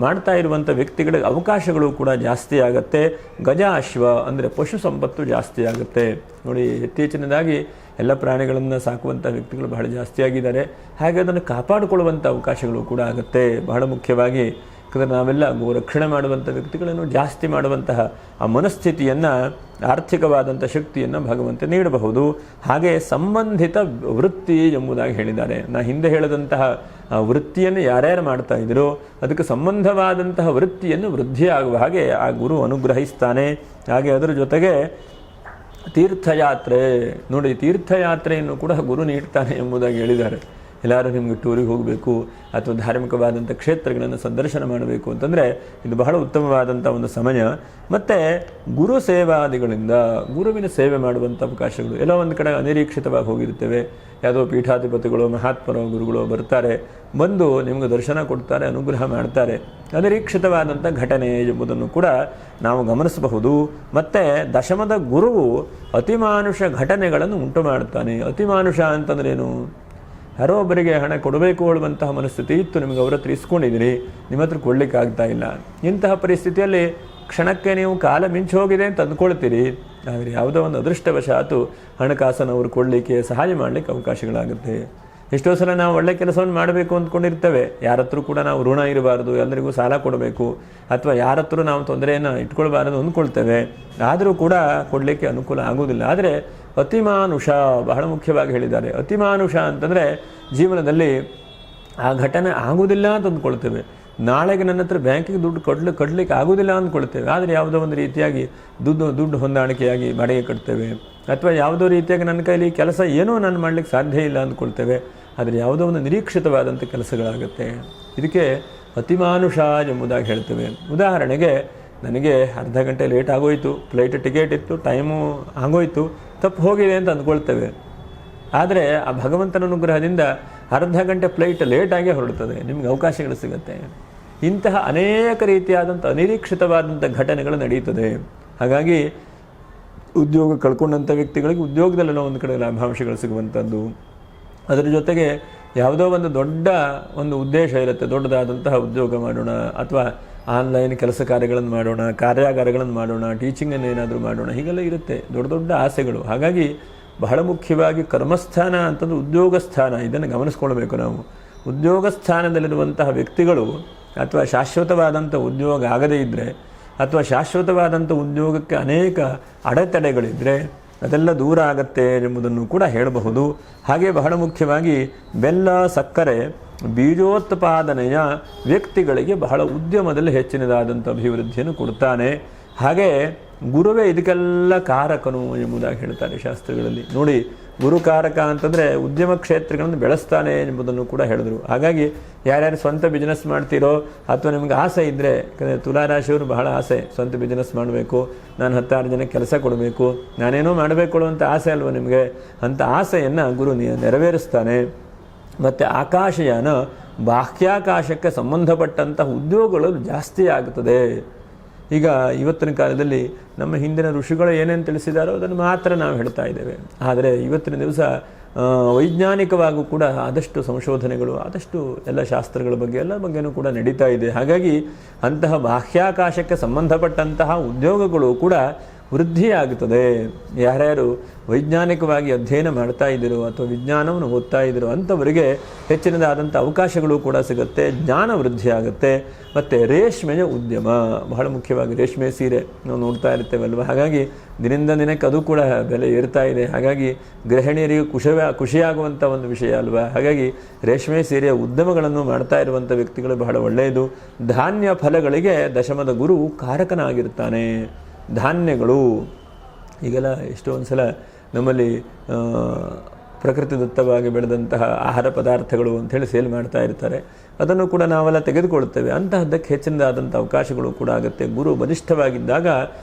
Speaker 1: ಮಾಡ್ತಾ ಇರುವಂಥ ವ್ಯಕ್ತಿಗಳಿಗೆ ಅವಕಾಶಗಳು ಕೂಡ ಜಾಸ್ತಿ ಆಗುತ್ತೆ. ಗಜಾಶ್ವ ಅಂದರೆ ಪಶು ಸಂಪತ್ತು ಜಾಸ್ತಿ ಆಗುತ್ತೆ. ನೋಡಿ, ಇತ್ತೀಚಿನದಾಗಿ ಎಲ್ಲ ಪ್ರಾಣಿಗಳನ್ನು ಸಾಕುವಂಥ ವ್ಯಕ್ತಿಗಳು ಬಹಳ ಜಾಸ್ತಿ ಆಗಿದ್ದಾರೆ. ಹಾಗೆ ಅದನ್ನು ಕಾಪಾಡಿಕೊಳ್ಳುವಂಥ ಅವಕಾಶಗಳು ಕೂಡ ಆಗುತ್ತೆ. ಬಹಳ ಮುಖ್ಯವಾಗಿ ಯಾಕಂದರೆ ನಾವೆಲ್ಲ ಗೋರಕ್ಷಣೆ ಮಾಡುವಂಥ ವ್ಯಕ್ತಿಗಳನ್ನು ಜಾಸ್ತಿ ಮಾಡುವಂತಹ ಆ ಮನಸ್ಥಿತಿಯನ್ನು, ಆರ್ಥಿಕವಾದಂಥ ಶಕ್ತಿಯನ್ನು ಭಗವಂತ ನೀಡಬಹುದು. ಹಾಗೆ ಸಂಬಂಧಿತ ವೃತ್ತಿ ಎಂಬುದಾಗಿ ಹೇಳಿದ್ದಾರೆ. ಹಿಂದೆ ಹೇಳಿದಂತಹ ವೃತ್ತಿಯನ್ನು ಯಾರ್ಯಾರು ಮಾಡ್ತಾ ಇದ್ರೋ ಅದಕ್ಕೆ ಸಂಬಂಧವಾದಂತಹ ವೃತ್ತಿಯನ್ನು ವೃದ್ಧಿಯಾಗುವ ಹಾಗೆ ಆ ಗುರು ಅನುಗ್ರಹಿಸ್ತಾನೆ. ಹಾಗೆ ಅದರ ಜೊತೆಗೆ ತೀರ್ಥಯಾತ್ರೆ, ನೋಡಿ, ತೀರ್ಥಯಾತ್ರೆಯನ್ನು ಕೂಡ ಗುರು ನೀಡ್ತಾನೆ ಎಂಬುದಾಗಿ ಹೇಳಿದ್ದಾರೆ. ಎಲ್ಲರೂ ನಿಮಗೆ ಟೂರಿಗೆ ಹೋಗಬೇಕು ಅಥವಾ ಧಾರ್ಮಿಕವಾದಂಥ ಕ್ಷೇತ್ರಗಳನ್ನು ಸಂದರ್ಶನ ಮಾಡಬೇಕು ಅಂತಂದರೆ ಇದು ಬಹಳ ಉತ್ತಮವಾದಂಥ ಒಂದು ಸಮಯ. ಮತ್ತು ಗುರು ಸೇವಾದಿಗಳಿಂದ ಗುರುವಿನ ಸೇವೆ ಮಾಡುವಂಥ ಅವಕಾಶಗಳು ಎಲ್ಲೋ ಒಂದು ಕಡೆ ಅನಿರೀಕ್ಷಿತವಾಗಿ ಹೋಗಿರ್ತೇವೆ. ಯಾವುದೋ ಪೀಠಾಧಿಪತಿಗಳು, ಮಹಾತ್ಮರೋ ಗುರುಗಳು ಬರ್ತಾರೆ, ಬಂದು ನಿಮಗೆ ದರ್ಶನ ಕೊಡ್ತಾರೆ, ಅನುಗ್ರಹ ಮಾಡ್ತಾರೆ. ಅನಿರೀಕ್ಷಿತವಾದಂಥ ಘಟನೆ ಎಂಬುದನ್ನು ಕೂಡ ನಾವು ಗಮನಿಸಬಹುದು. ಮತ್ತು ದಶಮದ ಗುರುವು ಅತಿಮಾನುಷ ಘಟನೆಗಳನ್ನು ಉಂಟು ಮಾಡ್ತಾನೆ. ಅತಿಮಾನುಷ ಅಂತಂದ್ರೇನು? ಯಾರೋ ಒಬ್ಬರಿಗೆ ಹಣ ಕೊಡಬೇಕು ಹೇಳುವಂತಹ ಮನಸ್ಥಿತಿ ಇತ್ತು, ನಿಮಗೆ ಅವ್ರ ಹತ್ರ ಇಸ್ಕೊಂಡಿದ್ದೀರಿ, ನಿಮ್ಮ ಹತ್ರ ಕೊಡಲಿಕ್ಕೆ ಆಗ್ತಾ ಇಲ್ಲ. ಇಂತಹ ಪರಿಸ್ಥಿತಿಯಲ್ಲಿ ಕ್ಷಣಕ್ಕೆ ನೀವು ಕಾಲ ಮಿಂಚು ಹೋಗಿದೆ ಅಂತ ಅಂದ್ಕೊಳ್ತೀರಿ. ಆದರೆ ಯಾವುದೋ ಒಂದು ಅದೃಷ್ಟವಶಾತು ಹಣಕಾಸನ್ನು ಅವರು ಕೊಡಲಿಕ್ಕೆ, ಸಹಾಯ ಮಾಡಲಿಕ್ಕೆ ಅವಕಾಶಗಳಾಗುತ್ತೆ. ಎಷ್ಟೋ ಸಲ ನಾವು ಒಳ್ಳೆ ಕೆಲಸವನ್ನು ಮಾಡಬೇಕು ಅಂದ್ಕೊಂಡಿರ್ತೇವೆ. ಯಾರ ಹತ್ರ ಕೂಡ ನಾವು ಋಣ ಇರಬಾರ್ದು, ಎಲ್ಲರಿಗೂ ಸಾಲ ಕೊಡಬೇಕು, ಅಥವಾ ಯಾರ ಹತ್ರ ನಾವು ತೊಂದರೆಯನ್ನು ಇಟ್ಕೊಳ್ಬಾರದು ಅಂದ್ಕೊಳ್ತೇವೆ. ಆದರೂ ಕೂಡ ಕೊಡಲಿಕ್ಕೆ ಅನುಕೂಲ ಆಗುವುದಿಲ್ಲ. ಆದರೆ ಅತಿಮಾನುಷ ಬಹಳ ಮುಖ್ಯವಾಗಿ ಹೇಳಿದ್ದಾರೆ. ಅತಿಮಾನುಷ ಅಂತಂದರೆ ಜೀವನದಲ್ಲಿ ಆ ಘಟನೆ ಆಗುವುದಿಲ್ಲ ಅಂತ ಅಂದ್ಕೊಳ್ತೇವೆ. ನಾಳೆಗೆ ನನ್ನ ಹತ್ರ ಬ್ಯಾಂಕಿಗೆ ದುಡ್ಡು ಕಟ್ಟಲಿಕ್ಕೆ ಆಗೋದಿಲ್ಲ ಅಂದ್ಕೊಳ್ತೇವೆ. ಆದರೆ ಯಾವುದೋ ಒಂದು ರೀತಿಯಾಗಿ ದುಡ್ಡು ಹೊಂದಾಣಿಕೆಯಾಗಿ ಬಾಡಿಗೆ ಕಟ್ತೇವೆ, ಅಥವಾ ಯಾವುದೋ ರೀತಿಯಾಗಿ ನನ್ನ ಕೈಲಿ ಕೆಲಸ ಏನೋ ನಾನು ಮಾಡಲಿಕ್ಕೆ ಸಾಧ್ಯ ಇಲ್ಲ ಅಂದ್ಕೊಳ್ತೇವೆ. ಆದರೆ ಯಾವುದೋ ಒಂದು ನಿರೀಕ್ಷಿತವಾದಂಥ ಕೆಲಸಗಳಾಗುತ್ತೆ. ಇದಕ್ಕೆ ಅತಿಮಾನುಷ ಎಂಬುದಾಗಿ ಹೇಳ್ತೇವೆ. ಉದಾಹರಣೆಗೆ, ನನಗೆ ಅರ್ಧ ಗಂಟೆ ಲೇಟ್ ಆಗೋಯ್ತು, ಫ್ಲೈಟ್ ಟಿಕೆಟ್ ಇತ್ತು, ಟೈಮು ಆಗೋಯ್ತು, ತಪ್ಪು ಹೋಗಿದೆ ಅಂತ ಅಂದ್ಕೊಳ್ತೇವೆ. ಆದರೆ ಆ ಭಗವಂತನ ಅನುಗ್ರಹದಿಂದ ಅರ್ಧ ಗಂಟೆ ಫ್ಲೈಟ್ ಲೇಟಾಗಿ ಹೊರಡ್ತದೆ, ನಿಮಗೆ ಅವಕಾಶಗಳು ಸಿಗುತ್ತೆ. ಇಂತಹ ಅನೇಕ ರೀತಿಯಾದಂಥ ಅನಿರೀಕ್ಷಿತವಾದಂಥ ಘಟನೆಗಳು ನಡೆಯುತ್ತದೆ. ಹಾಗಾಗಿ ಉದ್ಯೋಗ ಕಳ್ಕೊಂಡಂಥ ವ್ಯಕ್ತಿಗಳಿಗೆ ಉದ್ಯೋಗದಲ್ಲೆಲ್ಲ ಒಂದು ಕಡೆ ಲಾಭಾಂಶಗಳು ಸಿಗುವಂಥದ್ದು. ಅದರ ಜೊತೆಗೆ ಯಾವುದೋ ಒಂದು ದೊಡ್ಡ ಒಂದು ಉದ್ದೇಶ ಇರುತ್ತೆ, ದೊಡ್ಡದಾದಂತಹ ಉದ್ಯೋಗ ಮಾಡೋಣ, ಅಥವಾ ಆನ್ಲೈನ್ ಕೆಲಸ ಕಾರ್ಯಗಳನ್ನು ಮಾಡೋಣ, ಕಾರ್ಯಾಗಾರಗಳನ್ನು ಮಾಡೋಣ, ಟೀಚಿಂಗನ್ನು ಏನಾದರೂ ಮಾಡೋಣ, ಹೀಗೆಲ್ಲ ಇರುತ್ತೆ ದೊಡ್ಡ ದೊಡ್ಡ ಆಸೆಗಳು. ಹಾಗಾಗಿ ಬಹಳ ಮುಖ್ಯವಾಗಿ ಕರ್ಮಸ್ಥಾನ ಅಂತಂದ್ರೆ ಉದ್ಯೋಗ ಸ್ಥಾನ, ಇದನ್ನು ಗಮನಿಸ್ಕೊಳ್ಬೇಕು ನಾವು. ಉದ್ಯೋಗ ಸ್ಥಾನದಲ್ಲಿರುವಂತಹ ವ್ಯಕ್ತಿಗಳು ಅಥವಾ ಶಾಶ್ವತವಾದಂಥ ಉದ್ಯೋಗ ಆಗದೇ ಇದ್ದರೆ, ಅಥವಾ ಶಾಶ್ವತವಾದಂಥ ಉದ್ಯೋಗಕ್ಕೆ ಅನೇಕ ಅಡೆತಡೆಗಳಿದ್ದರೆ ಅದೆಲ್ಲ ದೂರ ಆಗತ್ತೆ ಎಂಬುದನ್ನು ಕೂಡ ಹೇಳಬಹುದು. ಹಾಗೆ ಬಹಳ ಮುಖ್ಯವಾಗಿ ಬೆಲ್ಲ, ಸಕ್ಕರೆ, ಬೀಜೋತ್ಪಾದನೆಯ ವ್ಯಕ್ತಿಗಳಿಗೆ ಬಹಳ ಉದ್ಯಮದಲ್ಲಿ ಹೆಚ್ಚಿನದಾದಂಥ ಅಭಿವೃದ್ಧಿಯನ್ನು ಕೊಡ್ತಾನೆ. ಹಾಗೆ ಗುರುವೇ ಇದಕ್ಕೆಲ್ಲ ಕಾರಕನು ಎಂಬುದಾಗಿ ಹೇಳ್ತಾರೆ ಶಾಸ್ತ್ರಗಳಲ್ಲಿ. ನೋಡಿ, ಗುರುಕಾರಕ ಅಂತಂದರೆ ಉದ್ಯಮ ಕ್ಷೇತ್ರಗಳನ್ನು ಬೆಳೆಸ್ತಾನೆ ಎಂಬುದನ್ನು ಕೂಡ ಹೇಳಿದ್ರು. ಹಾಗಾಗಿ ಯಾರ್ಯಾರು ಸ್ವಂತ ಬಿಸ್ನೆಸ್ ಮಾಡ್ತೀರೋ, ಅಥವಾ ನಿಮ್ಗೆ ಆಸೆ ಇದ್ದರೆ, ಯಾಕಂದರೆ ತುಲಾರಾಶಿಯವರು ಬಹಳ ಆಸೆ, ಸ್ವಂತ ಬಿಸ್ನೆಸ್ ಮಾಡಬೇಕು, ನಾನು 10 ಜನಕ್ಕೆ ಕೆಲಸ ಕೊಡಬೇಕು, ನಾನೇನೋ ಮಾಡಬೇಕು ಅಂತ ಆಸೆ ಅಲ್ವ ನಿಮಗೆ, ಅಂಥ ಆಸೆಯನ್ನು ಗುರು ನೆರವೇರಿಸ್ತಾನೆ. ಮತ್ತು ಆಕಾಶಯಾನ, ಬಾಹ್ಯಾಕಾಶಕ್ಕೆ ಸಂಬಂಧಪಟ್ಟಂತಹ ಉದ್ಯೋಗಗಳು ಜಾಸ್ತಿ ಆಗುತ್ತದೆ. ಈಗ ಇವತ್ತಿನ ಕಾಲದಲ್ಲಿ ನಮ್ಮ ಹಿಂದಿನ ಋಷಿಗಳು ಏನೇನು ತಿಳಿಸಿದಾರೋ ಅದನ್ನು ಮಾತ್ರ ನಾವು ಹೇಳ್ತಾ ಇದ್ದೇವೆ. ಆದರೆ ಇವತ್ತಿನ ದಿವಸ ವೈಜ್ಞಾನಿಕವಾಗೂ ಕೂಡ ಆದಷ್ಟು ಸಂಶೋಧನೆಗಳು, ಆದಷ್ಟು ಎಲ್ಲ ಶಾಸ್ತ್ರಗಳ ಬಗ್ಗೆ ಎಲ್ಲ ಬಗ್ಗೆನೂ ಕೂಡ ನಡೀತಾ ಇದೆ. ಹಾಗಾಗಿ ಅಂತಹ ಬಾಹ್ಯಾಕಾಶಕ್ಕೆ ಸಂಬಂಧಪಟ್ಟಂತಹ ಉದ್ಯೋಗಗಳು ಕೂಡ ವೃದ್ಧಿಯಾಗುತ್ತದೆ. ಯಾರ್ಯಾರು ವೈಜ್ಞಾನಿಕವಾಗಿ ಅಧ್ಯಯನ ಮಾಡ್ತಾ ಇದ್ದೀರೋ ಅಥವಾ ವಿಜ್ಞಾನವನ್ನು ಓದ್ತಾ ಇದ್ದೀರೋ ಅಂಥವರಿಗೆ ಹೆಚ್ಚಿನದಾದಂಥ ಅವಕಾಶಗಳು ಕೂಡ ಸಿಗುತ್ತೆ, ಜ್ಞಾನ ವೃದ್ಧಿ ಆಗುತ್ತೆ. ಮತ್ತು ರೇಷ್ಮೆಯ ಉದ್ಯಮ ಬಹಳ ಮುಖ್ಯವಾಗಿ, ರೇಷ್ಮೆ ಸೀರೆ ನಾವು ನೋಡ್ತಾ ಇರ್ತೇವಲ್ವ, ಹಾಗಾಗಿ ದಿನದಿಂದ ದಿನಕ್ಕೆ ಅದು ಕೂಡ ಬೆಲೆ ಏರ್ತಾ ಇದೆ. ಹಾಗಾಗಿ ಗೃಹಿಣಿಯರಿಗೆ ಖುಷಿಯಾಗುವಂಥ ಒಂದು ವಿಷಯ ಅಲ್ವಾ. ಹಾಗಾಗಿ ರೇಷ್ಮೆ ಸೀರೆಯ ಉದ್ಯಮಗಳನ್ನು ಮಾಡ್ತಾ ಇರುವಂಥ ವ್ಯಕ್ತಿಗಳು ಬಹಳ ಒಳ್ಳೆಯದು. ಧಾನ್ಯ ಫಲಗಳಿಗೆ ದಶಮದ ಗುರು ಕಾರಕನಾಗಿರ್ತಾನೆ. ಧಾನ್ಯಗಳು ಈಗೆಲ್ಲ ಎಷ್ಟೊಂದು ಸಲ ನಮ್ಮಲ್ಲಿ ಪ್ರಕೃತಿದತ್ತವಾಗಿ ಬೆಳೆದಂತಹ ಆಹಾರ ಪದಾರ್ಥಗಳು ಅಂಥೇಳಿ ಸೇಲ್ ಮಾಡ್ತಾ ಇರ್ತಾರೆ, ಅದನ್ನು ಕೂಡ ನಾವೆಲ್ಲ ತೆಗೆದುಕೊಳ್ತೇವೆ. ಅಂತಹದ್ದಕ್ಕೆ ಹೆಚ್ಚಿನದಾದಂಥ ಅವಕಾಶಗಳು ಕೂಡ ಆಗುತ್ತೆ. ಗುರು ಬಲಿಷ್ಠವಾಗಿದ್ದಾಗ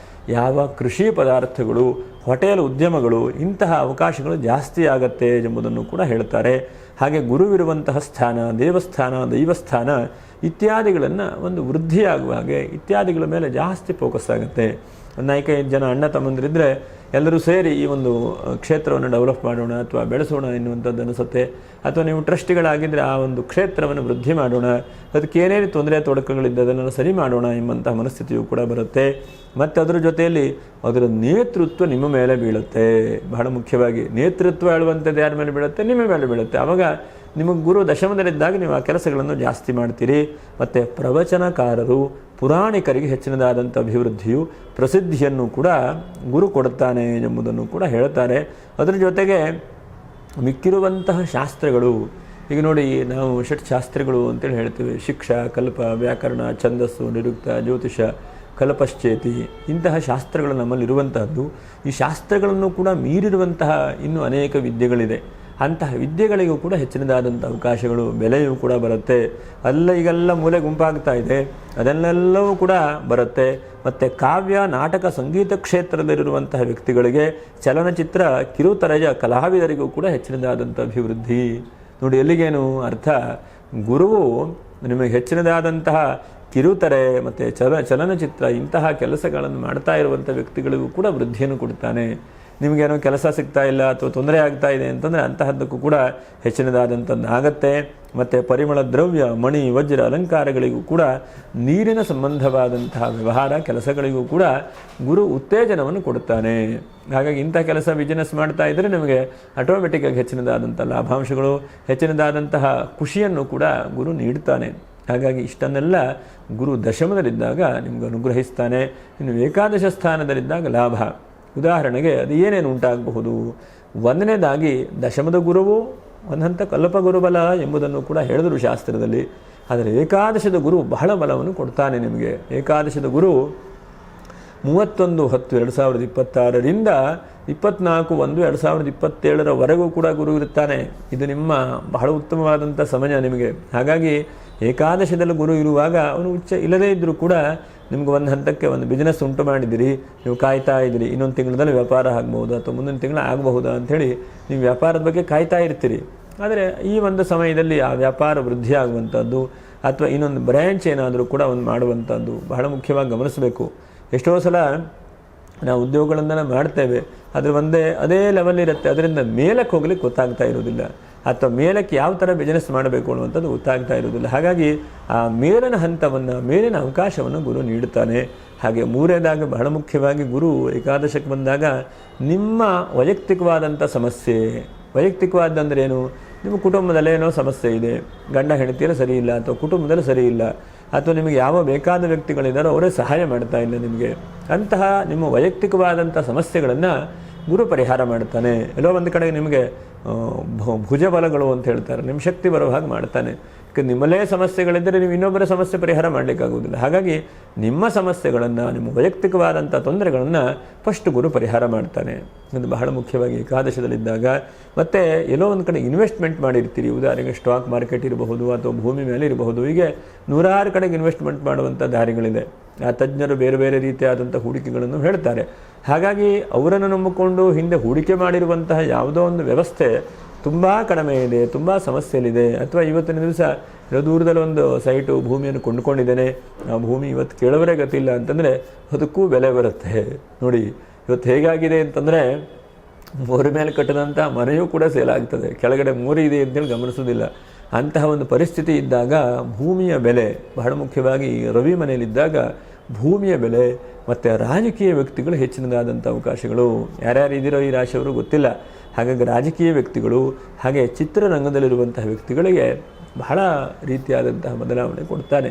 Speaker 1: ಯಾವ ಕೃಷಿ ಪದಾರ್ಥಗಳು, ಹೋಟೆಲ್ ಉದ್ಯಮಗಳು, ಇಂತಹ ಅವಕಾಶಗಳು ಜಾಸ್ತಿ ಆಗತ್ತೆ ಎಂಬುದನ್ನು ಕೂಡ ಹೇಳ್ತಾರೆ. ಹಾಗೆ ಗುರುವಿರುವಂತಹ ಸ್ಥಾನ, ದೇವಸ್ಥಾನ, ದೈವಸ್ಥಾನ ಇತ್ಯಾದಿಗಳನ್ನು ಒಂದು ವೃದ್ಧಿಯಾಗುವ ಹಾಗೆ ಇತ್ಯಾದಿಗಳ ಮೇಲೆ ಜಾಸ್ತಿ ಫೋಕಸ್ ಆಗುತ್ತೆ. 4-5 ಜನ ಅಣ್ಣ ತಮ್ಮಂದಿರಿದ್ದರೆ ಎಲ್ಲರೂ ಸೇರಿ ಈ ಒಂದು ಕ್ಷೇತ್ರವನ್ನು ಡೆವಲಪ್ ಮಾಡೋಣ ಅಥವಾ ಬೆಳೆಸೋಣ ಎನ್ನುವಂಥದ್ದು ಅನಿಸುತ್ತೆ. ಅಥವಾ ನೀವು ಟ್ರಸ್ಟಿಗಳಾಗಿದ್ದರೆ ಆ ಒಂದು ಕ್ಷೇತ್ರವನ್ನು ವೃದ್ಧಿ ಮಾಡೋಣ, ಅದಕ್ಕೆ ಏನೇನು ತೊಂದರೆ ತೊಡಕುಗಳಿದ್ದ ಅದನ್ನು ಸರಿ ಮಾಡೋಣ ಎಂಬಂತಹ ಮನಸ್ಥಿತಿಯು ಕೂಡ ಬರುತ್ತೆ. ಮತ್ತು ಅದರ ಜೊತೆಯಲ್ಲಿ ಅದರ ನೇತೃತ್ವ ನಿಮ್ಮ ಮೇಲೆ ಬೀಳುತ್ತೆ. ಬಹಳ ಮುಖ್ಯವಾಗಿ ನೇತೃತ್ವ ಹೇಳುವಂಥದ್ದು ಯಾರ ಮೇಲೆ ಬೀಳುತ್ತೆ? ನಿಮ್ಮ ಮೇಲೆ ಬೀಳುತ್ತೆ. ಆವಾಗ ನಿಮಗೆ ಗುರು ದಶಮದಲ್ಲಿದ್ದಾಗ ನೀವು ಆ ಕೆಲಸಗಳನ್ನು ಜಾಸ್ತಿ ಮಾಡ್ತೀರಿ. ಮತ್ತು ಪ್ರವಚನಕಾರರು, ಪುರಾಣಿಕರಿಗೆ ಹೆಚ್ಚಿನದಾದಂಥ ಅಭಿವೃದ್ಧಿಯು, ಪ್ರಸಿದ್ಧಿಯನ್ನು ಕೂಡ ಗುರು ಕೊಡುತ್ತಾನೆ ಎಂಬುದನ್ನು ಕೂಡ ಹೇಳ್ತಾರೆ. ಅದರ ಜೊತೆಗೆ ಮಿಕ್ಕಿರುವಂತಹ ಶಾಸ್ತ್ರಗಳು, ಈಗ ನೋಡಿ ನಾವು ಷಟ್ಶಾಸ್ತ್ರಗಳು ಅಂತೇಳಿ ಹೇಳ್ತೀವಿ. ಶಿಕ್ಷಾ, ಕಲ್ಪ, ವ್ಯಾಕರಣ, ಛಂದಸ್ಸು, ನಿರುಕ್ತ, ಜ್ಯೋತಿಷ, ಕಲ್ಪಶ್ಚೇತಿ, ಇಂತಹ ಶಾಸ್ತ್ರಗಳು ನಮ್ಮಲ್ಲಿರುವಂತಹದ್ದು. ಈ ಶಾಸ್ತ್ರಗಳನ್ನು ಕೂಡ ಮೀರಿರುವಂತಹ ಇನ್ನೂ ಅನೇಕ ವಿದ್ಯೆಗಳಿದೆ. ಅಂತಹ ವಿದ್ಯೆಗಳಿಗೂ ಕೂಡ ಹೆಚ್ಚಿನದಾದಂಥ ಅವಕಾಶಗಳು, ಬೆಲೆಯೂ ಕೂಡ ಬರುತ್ತೆ. ಈಗೆಲ್ಲ ಮೂಲೆ ಗುಂಪಾಗ್ತಾ ಇದೆ, ಅದನ್ನೆಲ್ಲವೂ ಕೂಡ ಬರುತ್ತೆ. ಮತ್ತು ಕಾವ್ಯ, ನಾಟಕ, ಸಂಗೀತ ಕ್ಷೇತ್ರದಲ್ಲಿರುವಂತಹ ವ್ಯಕ್ತಿಗಳಿಗೆ, ಚಲನಚಿತ್ರ, ಕಿರುತೆರೆಯ ಕಲಾವಿದರಿಗೂ ಕೂಡ ಹೆಚ್ಚಿನದಾದಂಥ ಅಭಿವೃದ್ಧಿ. ನೋಡಿ ಎಲ್ಲಿಗೇನು ಅರ್ಥ, ಗುರುವು ನಿಮಗೆ ಹೆಚ್ಚಿನದಾದಂತಹ ಕಿರುತೆರೆ ಮತ್ತು ಚಲನಚಿತ್ರ ಇಂತಹ ಕೆಲಸಗಳನ್ನು ಮಾಡ್ತಾ ಇರುವಂಥ ವ್ಯಕ್ತಿಗಳಿಗೂ ಕೂಡ ವೃದ್ಧಿಯನ್ನು ಕೊಡ್ತಾನೆ. ನಿಮಗೇನೋ ಕೆಲಸ ಸಿಗ್ತಾ ಇಲ್ಲ ಅಥವಾ ತೊಂದರೆ ಆಗ್ತಾ ಇದೆ ಅಂತಂದರೆ ಅಂತಹದ್ದಕ್ಕೂ ಕೂಡ ಹೆಚ್ಚಿನದಾದಂಥದ್ದು ಆಗುತ್ತೆ. ಮತ್ತು ಪರಿಮಳ ದ್ರವ್ಯ, ಮಣಿ, ವಜ್ರ, ಅಲಂಕಾರಗಳಿಗೂ ಕೂಡ, ನೀರಿನ ಸಂಬಂಧವಾದಂತಹ ವ್ಯವಹಾರ ಕೆಲಸಗಳಿಗೂ ಕೂಡ ಗುರು ಉತ್ತೇಜನವನ್ನು ಕೊಡುತ್ತಾನೆ. ಹಾಗಾಗಿ ಇಂಥ ಕೆಲಸ ಬಿಸ್ನೆಸ್ ಮಾಡ್ತಾ ಇದ್ದರೆ ನಿಮಗೆ ಆಟೋಮೆಟಿಕ್ಕಾಗಿ ಹೆಚ್ಚಿನದಾದಂಥ ಲಾಭಾಂಶಗಳು, ಹೆಚ್ಚಿನದಾದಂತಹ ಖುಷಿಯನ್ನು ಕೂಡ ಗುರು ನೀಡ್ತಾನೆ. ಹಾಗಾಗಿ ಇಷ್ಟನ್ನೆಲ್ಲ ಗುರು ದಶಮದಲ್ಲಿದ್ದಾಗ ನಿಮ್ಗೆ ಅನುಗ್ರಹಿಸ್ತಾನೆ. ಇನ್ನು ಏಕಾದಶ ಸ್ಥಾನದಲ್ಲಿದ್ದಾಗ ಲಾಭ. ಉದಾಹರಣೆಗೆ ಅದು ಏನೇನು ಉಂಟಾಗಬಹುದು? 1ನೇದಾಗಿ ದಶಮದ ಗುರುವು ಒಂದು ಹಂತ ಕಲ್ಪ ಗುರುಬಲ ಎಂಬುದನ್ನು ಕೂಡ ಹೇಳಿದರು ಶಾಸ್ತ್ರದಲ್ಲಿ. ಆದರೆ ಏಕಾದಶದ ಗುರು ಬಹಳ ಬಲವನ್ನು ಕೊಡ್ತಾನೆ ನಿಮಗೆ. ಏಕಾದಶದ ಗುರು 31/10/2026ರಿಂದ 24/1/2027 ಕೂಡ ಗುರು ಇರುತ್ತಾನೆ. ಇದು ನಿಮ್ಮ ಬಹಳ ಉತ್ತಮವಾದಂಥ ಸಮಯ ನಿಮಗೆ. ಹಾಗಾಗಿ ಏಕಾದಶದಲ್ಲಿ ಗುರು ಇರುವಾಗ ಅವನು ಉಚ್ಚ ಇಲ್ಲದೇ ಇದ್ದರೂ ಕೂಡ ನಿಮ್ಗೆ ಒಂದು ಹಂತಕ್ಕೆ ಒಂದು ಬಿಸ್ನೆಸ್ ಉಂಟು ಮಾಡಿದಿರಿ, ನೀವು ಕಾಯ್ತಾ ಇದ್ದೀರಿ ಇನ್ನೊಂದು ತಿಂಗಳಲ್ಲಿ ವ್ಯಾಪಾರ ಆಗ್ಬೋದು ಅಥವಾ ಮುಂದಿನ ತಿಂಗಳು ಆಗಬಹುದಾ ಅಂಥೇಳಿ ನೀವು ವ್ಯಾಪಾರದ ಬಗ್ಗೆ ಕಾಯ್ತಾ ಇರ್ತೀರಿ. ಆದರೆ ಈ ಒಂದು ಸಮಯದಲ್ಲಿ ಆ ವ್ಯಾಪಾರ ವೃದ್ಧಿ ಆಗುವಂಥದ್ದು ಅಥವಾ ಇನ್ನೊಂದು ಬ್ರ್ಯಾಂಚ್ ಏನಾದರೂ ಕೂಡ ಒಂದು ಮಾಡುವಂಥದ್ದು ಬಹಳ ಮುಖ್ಯವಾಗಿ ಗಮನಿಸಬೇಕು. ಎಷ್ಟೋ ಸಲ ನಾವು ಉದ್ಯೋಗಗಳನ್ನು ಮಾಡ್ತೇವೆ, ಆದರೆ ಅದೇ ಲೆವೆಲ್ ಇರುತ್ತೆ, ಅದರಿಂದ ಮೇಲಕ್ಕೆ ಹೋಗ್ಲಿಕ್ಕೆ ಗೊತ್ತಾಗ್ತಾ ಇರೋದಿಲ್ಲ, ಅಥವಾ ಮೇಲಕ್ಕೆ ಯಾವ ಥರ ಬಿಸ್ನೆಸ್ ಮಾಡಬೇಕು ಅನ್ನುವಂಥದ್ದು ಗೊತ್ತಾಗ್ತಾ ಇರೋದಿಲ್ಲ. ಹಾಗಾಗಿ ಆ ಮೇಲಿನ ಹಂತವನ್ನು, ಮೇಲಿನ ಅವಕಾಶವನ್ನು ಗುರು ನೀಡುತ್ತಾನೆ. ಹಾಗೆ 3ನೇದಾಗಿ ಬಹಳ ಮುಖ್ಯವಾಗಿ ಗುರು ಏಕಾದಶಕ್ಕೆ ಬಂದಾಗ ನಿಮ್ಮ ವೈಯಕ್ತಿಕವಾದಂಥ ಸಮಸ್ಯೆ, ವೈಯಕ್ತಿಕವಾದಂದ್ರೆ ಏನು, ನಿಮ್ಮ ಕುಟುಂಬದಲ್ಲೇನೋ ಸಮಸ್ಯೆ ಇದೆ, ಗಂಡ ಹೆಂಡತಿಯರು ಸರಿ ಇಲ್ಲ ಅಥವಾ ಕುಟುಂಬದಲ್ಲಿ ಸರಿ ಇಲ್ಲ, ಅಥವಾ ನಿಮಗೆ ಯಾವ ಬೇಕಾದ ವ್ಯಕ್ತಿಗಳಿದ್ದಾರೋ ಅವರೇ ಸಹಾಯ ಮಾಡ್ತಾ ಇಲ್ಲ ನಿಮಗೆ, ಅಂತಹ ನಿಮ್ಮ ವೈಯಕ್ತಿಕವಾದಂಥ ಸಮಸ್ಯೆಗಳನ್ನು ಗುರು ಪರಿಹಾರ ಮಾಡ್ತಾನೆ. ಎಲ್ಲೋ ಒಂದು ಕಡೆ ನಿಮಗೆ ಭುಜಬಲಗಳು ಅಂತ ಹೇಳ್ತಾರೆ, ನಿಮ್ಮ ಶಕ್ತಿ ಬರೋ ಹಾಗೆ ಮಾಡ್ತಾನೆ. ನಿಮ್ಮಲ್ಲೇ ಸಮಸ್ಯೆಗಳಿದ್ದರೆ ನೀವು ಇನ್ನೊಬ್ಬರ ಸಮಸ್ಯೆ ಪರಿಹಾರ ಮಾಡಲಿಕ್ಕಾಗುವುದಿಲ್ಲ. ಹಾಗಾಗಿ ನಿಮ್ಮ ಸಮಸ್ಯೆಗಳನ್ನು, ನಿಮ್ಮ ವೈಯಕ್ತಿಕವಾದಂಥ ತೊಂದರೆಗಳನ್ನು ಫಸ್ಟ್ ಗುರು ಪರಿಹಾರ ಮಾಡ್ತಾನೆ. ಇದು ಬಹಳ ಮುಖ್ಯವಾಗಿ ಏಕಾದಶದಲ್ಲಿದ್ದಾಗ. ಮತ್ತು ಎಲ್ಲೋ ಒಂದು ಕಡೆ ಇನ್ವೆಸ್ಟ್ಮೆಂಟ್ ಮಾಡಿರ್ತೀರಿ, ಉದಾಹರಣೆಗೆ ಸ್ಟಾಕ್ ಮಾರ್ಕೆಟ್ ಇರಬಹುದು ಅಥವಾ ಭೂಮಿ ಮೇಲೆ ಇರಬಹುದು, ಹೀಗೆ 100 ಕಡೆಗೆ ಇನ್ವೆಸ್ಟ್ಮೆಂಟ್ ಮಾಡುವಂಥ ದಾರಿಗಳಿದೆ. ಆ ತಜ್ಞರು ಬೇರೆ ಬೇರೆ ರೀತಿಯಾದಂಥ ಹೂಡಿಕೆಗಳನ್ನು ಹೇಳ್ತಾರೆ. ಹಾಗಾಗಿ ಅವರನ್ನು ನಂಬಿಕೊಂಡು ಹಿಂದೆ ಹೂಡಿಕೆ ಮಾಡಿರುವಂತಹ ಯಾವುದೋ ಒಂದು ವ್ಯವಸ್ಥೆ ತುಂಬ ಕಡಿಮೆ ಇದೆ, ತುಂಬ ಸಮಸ್ಯೆಯಲ್ಲಿದೆ, ಅಥವಾ ಇವತ್ತಿನ ದಿವಸ ದೂರದಲ್ಲಿ ಒಂದು ಸೈಟು ಭೂಮಿಯನ್ನು ಕೊಂಡುಕೊಂಡಿದ್ದೇನೆ, ಆ ಭೂಮಿ ಇವತ್ತು ಕೇಳೋವರೇ ಗತಿಲ್ಲ ಅಂತಂದರೆ ಅದಕ್ಕೂ ಬೆಲೆ ಬರುತ್ತೆ. ನೋಡಿ ಇವತ್ತು ಹೇಗಾಗಿದೆ ಅಂತಂದರೆ, ಮೋರಿ ಮೇಲೆ ಕಟ್ಟಿದಂಥ ಮನೆಯೂ ಕೂಡ ಸೇಲ್ ಆಗ್ತದೆ, ಕೆಳಗಡೆ ಮೋರಿ ಇದೆ ಅಂತೇಳಿ ಗಮನಿಸೋದಿಲ್ಲ. ಅಂತಹ ಒಂದು ಪರಿಸ್ಥಿತಿ ಇದ್ದಾಗ ಭೂಮಿಯ ಬೆಲೆ, ಬಹಳ ಮುಖ್ಯವಾಗಿ ರವಿ ಮನೆಯಲ್ಲಿದ್ದಾಗ ಭೂಮಿಯ ಬೆಲೆ ಮತ್ತು ರಾಜಕೀಯ ವ್ಯಕ್ತಿಗಳು ಹೆಚ್ಚಿನದಾದಂಥ ಅವಕಾಶಗಳು. ಯಾರ್ಯಾರು ಇದ್ದೀರೋ ಈ ರಾಶಿಯವರು ಗೊತ್ತಿಲ್ಲ. ಹಾಗಾಗಿ ರಾಜಕೀಯ ವ್ಯಕ್ತಿಗಳು ಹಾಗೆ ಚಿತ್ರರಂಗದಲ್ಲಿರುವಂತಹ ವ್ಯಕ್ತಿಗಳಿಗೆ ಬಹಳ ರೀತಿಯಾದಂತಹ ಬದಲಾವಣೆ ಕೊಡ್ತಾನೆ.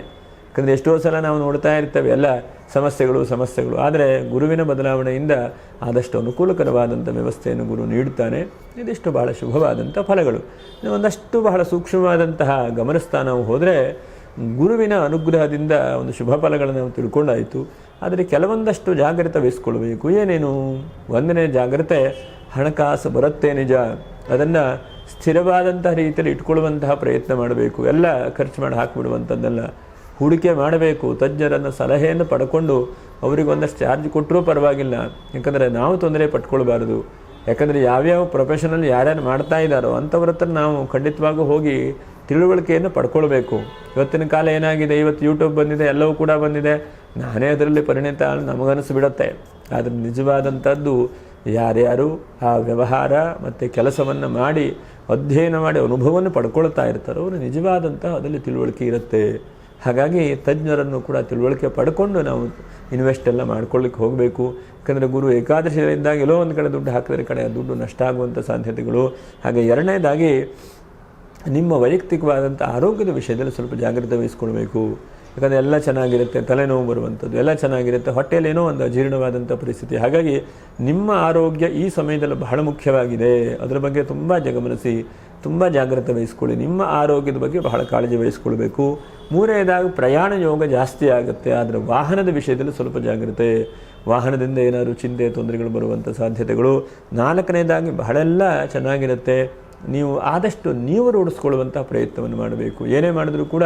Speaker 1: ಯಾಕಂದರೆ ಎಷ್ಟೋ ಸಲ ನಾವು ನೋಡ್ತಾ ಇರ್ತೇವೆ ಎಲ್ಲ ಸಮಸ್ಯೆಗಳು, ಆದರೆ ಗುರುವಿನ ಬದಲಾವಣೆಯಿಂದ ಆದಷ್ಟು ಅನುಕೂಲಕರವಾದಂಥ ವ್ಯವಸ್ಥೆಯನ್ನು ಗುರು ನೀಡುತ್ತಾನೆ. ಇದಿಷ್ಟು ಬಹಳ ಶುಭವಾದಂಥ ಫಲಗಳು. ಒಂದಷ್ಟು ಬಹಳ ಸೂಕ್ಷ್ಮವಾದಂತಹ ಗಮನಿಸ್ತಾ ನಾವು ಹೋದರೆ ಗುರುವಿನ ಅನುಗ್ರಹದಿಂದ ಒಂದು ಶುಭ ಫಲಗಳನ್ನು ನಾವು ತಿಳ್ಕೊಂಡಾಯಿತು. ಆದರೆ ಕೆಲವೊಂದಷ್ಟು ಜಾಗ್ರತೆ ವಹಿಸ್ಕೊಳ್ಬೇಕು. ಏನೇನು? ಒಂದನೇ ಜಾಗ್ರತೆ, ಹಣಕಾಸು ಬರುತ್ತೆ ನಿಜ, ಅದನ್ನು ಸ್ಥಿರವಾದಂಥ ರೀತಿಯಲ್ಲಿ ಇಟ್ಕೊಳ್ಳುವಂತಹ ಪ್ರಯತ್ನ ಮಾಡಬೇಕು. ಎಲ್ಲ ಖರ್ಚು ಮಾಡಿ ಹಾಕಿಬಿಡುವಂಥದ್ದಲ್ಲ. ಹೂಡಿಕೆ ಮಾಡಬೇಕು. ತಜ್ಞರನ್ನು ಸಲಹೆಯನ್ನು ಪಡ್ಕೊಂಡು ಅವರಿಗೆ ಒಂದಷ್ಟು ಚಾರ್ಜ್ ಕೊಟ್ಟರೂ ಪರವಾಗಿಲ್ಲ. ಯಾಕಂದರೆ ನಾವು ತೊಂದರೆ ಪಟ್ಕೊಳ್ಬಾರ್ದು. ಯಾಕಂದರೆ ಯಾವ್ಯಾವ ಪ್ರೊಫೆಷನಲ್ಲಿ ಯಾರ್ಯಾರು ಮಾಡ್ತಾ ಇದ್ದಾರೋ ಅಂಥವ್ರ ಹತ್ರ ನಾವು ಖಂಡಿತವಾಗೂ ಹೋಗಿ ತಿಳುವಳಿಕೆಯನ್ನು ಪಡ್ಕೊಳ್ಬೇಕು. ಇವತ್ತಿನ ಕಾಲ ಏನಾಗಿದೆ, ಇವತ್ತು ಯೂಟ್ಯೂಬ್ ಬಂದಿದೆ, ಎಲ್ಲವೂ ಕೂಡ ಬಂದಿದೆ, ನಾನೇ ಅದರಲ್ಲಿ ಪರಿಣಿತ ನಮಗನಿಸ್ಬಿಡುತ್ತೆ. ಆದರೆ ನಿಜವಾದಂಥದ್ದು ಯಾರ್ಯಾರು ಆ ವ್ಯವಹಾರ ಮತ್ತು ಕೆಲಸವನ್ನು ಮಾಡಿ ಅಧ್ಯಯನ ಮಾಡಿ ಅನುಭವವನ್ನು ಪಡ್ಕೊಳ್ತಾ ಇರ್ತಾರೋ ಅವರು ನಿಜವಾದಂಥ ಅದರಲ್ಲಿ ತಿಳುವಳಿಕೆ ಇರುತ್ತೆ. ಹಾಗಾಗಿ ತಜ್ಞರನ್ನು ಕೂಡ ತಿಳುವಳಿಕೆ ಪಡ್ಕೊಂಡು ನಾವು ಇನ್ವೆಸ್ಟ್ ಎಲ್ಲ ಮಾಡ್ಕೊಳ್ಳಿಕ್ಕೆ ಹೋಗಬೇಕು. ಯಾಕಂದರೆ ಗುರು ಏಕಾದಶಿಯಿಂದಾಗ ಎಲ್ಲೋ ಒಂದು ಕಡೆ ದುಡ್ಡು ಹಾಕಿದ್ರೆ ಕಡೆ ಆ ದುಡ್ಡು ನಷ್ಟ ಆಗುವಂಥ ಸಾಧ್ಯತೆಗಳು. ಹಾಗೆ ಎರಡನೇದಾಗಿ ನಿಮ್ಮ ವೈಯಕ್ತಿಕವಾದಂಥ ಆರೋಗ್ಯದ ವಿಷಯದಲ್ಲಿ ಸ್ವಲ್ಪ ಜಾಗ್ರತೆ ವಹಿಸ್ಕೊಳ್ಬೇಕು. ಯಾಕಂದರೆ ಎಲ್ಲ ಚೆನ್ನಾಗಿರುತ್ತೆ, ತಲೆನೋವು ಬರುವಂಥದ್ದು ಎಲ್ಲ ಚೆನ್ನಾಗಿರುತ್ತೆ, ಹೊಟ್ಟೆಯಲ್ಲಿ ಏನೋ ಒಂದು ಅಜೀರ್ಣವಾದಂಥ ಪರಿಸ್ಥಿತಿ. ಹಾಗಾಗಿ ನಿಮ್ಮ ಆರೋಗ್ಯ ಈ ಸಮಯದಲ್ಲಿ ಬಹಳ ಮುಖ್ಯವಾಗಿದೆ. ಅದರ ಬಗ್ಗೆ ತುಂಬ ಗಮನಿಸಿ, ತುಂಬ ಜಾಗ್ರತೆ ವಹಿಸ್ಕೊಳ್ಳಿ. ನಿಮ್ಮ ಆರೋಗ್ಯದ ಬಗ್ಗೆ ಬಹಳ ಕಾಳಜಿ ವಹಿಸ್ಕೊಳ್ಬೇಕು. ಮೂರನೇದಾಗಿ ಪ್ರಯಾಣ ಯೋಗ ಜಾಸ್ತಿ ಆಗುತ್ತೆ, ಆದರೆ ವಾಹನದ ವಿಷಯದಲ್ಲಿ ಸ್ವಲ್ಪ ಜಾಗ್ರತೆ. ವಾಹನದಿಂದ ಏನಾದರೂ ಚಿಂತೆ ತೊಂದರೆಗಳು ಬರುವಂಥ ಸಾಧ್ಯತೆಗಳು. ನಾಲ್ಕನೇದಾಗಿ ಬಹಳೆಲ್ಲ ಚೆನ್ನಾಗಿರುತ್ತೆ. ನೀವು ಆದಷ್ಟು ನೀವು ರೂಢಿಸ್ಕೊಳ್ಳುವಂಥ ಪ್ರಯತ್ನವನ್ನು ಮಾಡಬೇಕು. ಏನೇ ಮಾಡಿದ್ರೂ ಕೂಡ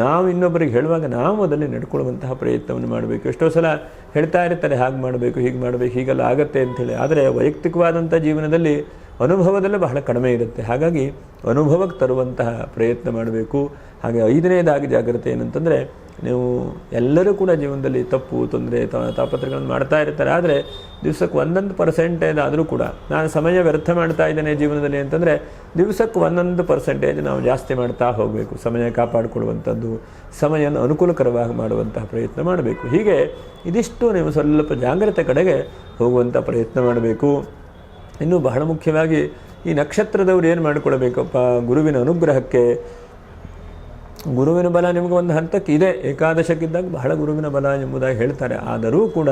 Speaker 1: ನಾವು ಇನ್ನೊಬ್ಬರಿಗೆ ಹೇಳುವಾಗ ನಾವು ಮೊದಲೇ ನಡ್ಕೊಳ್ಳುವಂತಹ ಪ್ರಯತ್ನವನ್ನು ಮಾಡಬೇಕು. ಎಷ್ಟೋ ಸಲ ಹೇಳ್ತಾ ಇರ್ತಾರೆ ಹಾಗೆ ಮಾಡಬೇಕು, ಹೀಗೆ ಮಾಡಬೇಕು, ಹೀಗೆಲ್ಲ ಆಗತ್ತೆ ಅಂಥೇಳಿ. ಆದರೆ ವೈಯಕ್ತಿಕವಾದಂಥ ಜೀವನದಲ್ಲಿ ಅನುಭವದಲ್ಲೇ ಬಹಳ ಕಡಿಮೆ ಇರುತ್ತೆ. ಹಾಗಾಗಿ ಅನುಭವಕ್ಕೆ ತರುವಂತಹ ಪ್ರಯತ್ನ ಮಾಡಬೇಕು. ಹಾಗೆ ಐದನೇದಾಗಿ ಜಾಗ್ರತೆ ಏನಂತಂದರೆ, ನೀವು ಎಲ್ಲರೂ ಕೂಡ ಜೀವನದಲ್ಲಿ ತಪ್ಪು ತೊಂದರೆ ತಾಪತ್ರಗಳನ್ನು ಮಾಡ್ತಾ ಇರ್ತಾರೆ. ಆದರೆ ದಿವಸಕ್ಕೆ 1% ಆದರೂ ಕೂಡ ನಾನು ಸಮಯ ವ್ಯರ್ಥ ಮಾಡ್ತಾ ಇದ್ದೇನೆ ಜೀವನದಲ್ಲಿ ಅಂತಂದರೆ ದಿವಸಕ್ಕೆ 1% ನಾವು ಜಾಸ್ತಿ ಮಾಡ್ತಾ ಹೋಗಬೇಕು. ಸಮಯ ಕಾಪಾಡಿಕೊಳ್ಳುವಂಥದ್ದು, ಸಮಯವನ್ನು ಅನುಕೂಲಕರವಾಗಿ ಮಾಡುವಂತಹ ಪ್ರಯತ್ನ ಮಾಡಬೇಕು. ಹೀಗೆ ಇದಿಷ್ಟು ನೀವು ಸ್ವಲ್ಪ ಜಾಗ್ರತೆ ಕಡೆಗೆ ಹೋಗುವಂಥ ಪ್ರಯತ್ನ ಮಾಡಬೇಕು. ಇನ್ನು ಬಹಳ ಮುಖ್ಯವಾಗಿ ಈ ನಕ್ಷತ್ರದವರು ಏನು ಮಾಡಿಕೊಳ್ಬೇಕಪ್ಪ, ಗುರುವಿನ ಅನುಗ್ರಹಕ್ಕೆ. ಗುರುವಿನ ಬಲ ನಿಮಗೆ ಒಂದು ಹಂತಕ್ಕೆ ಇದೆ, ಏಕಾದಶಕ್ಕಿದ್ದಾಗ ಬಹಳ ಗುರುವಿನ ಬಲ ಎಂಬುದಾಗಿ ಹೇಳ್ತಾರೆ. ಆದರೂ ಕೂಡ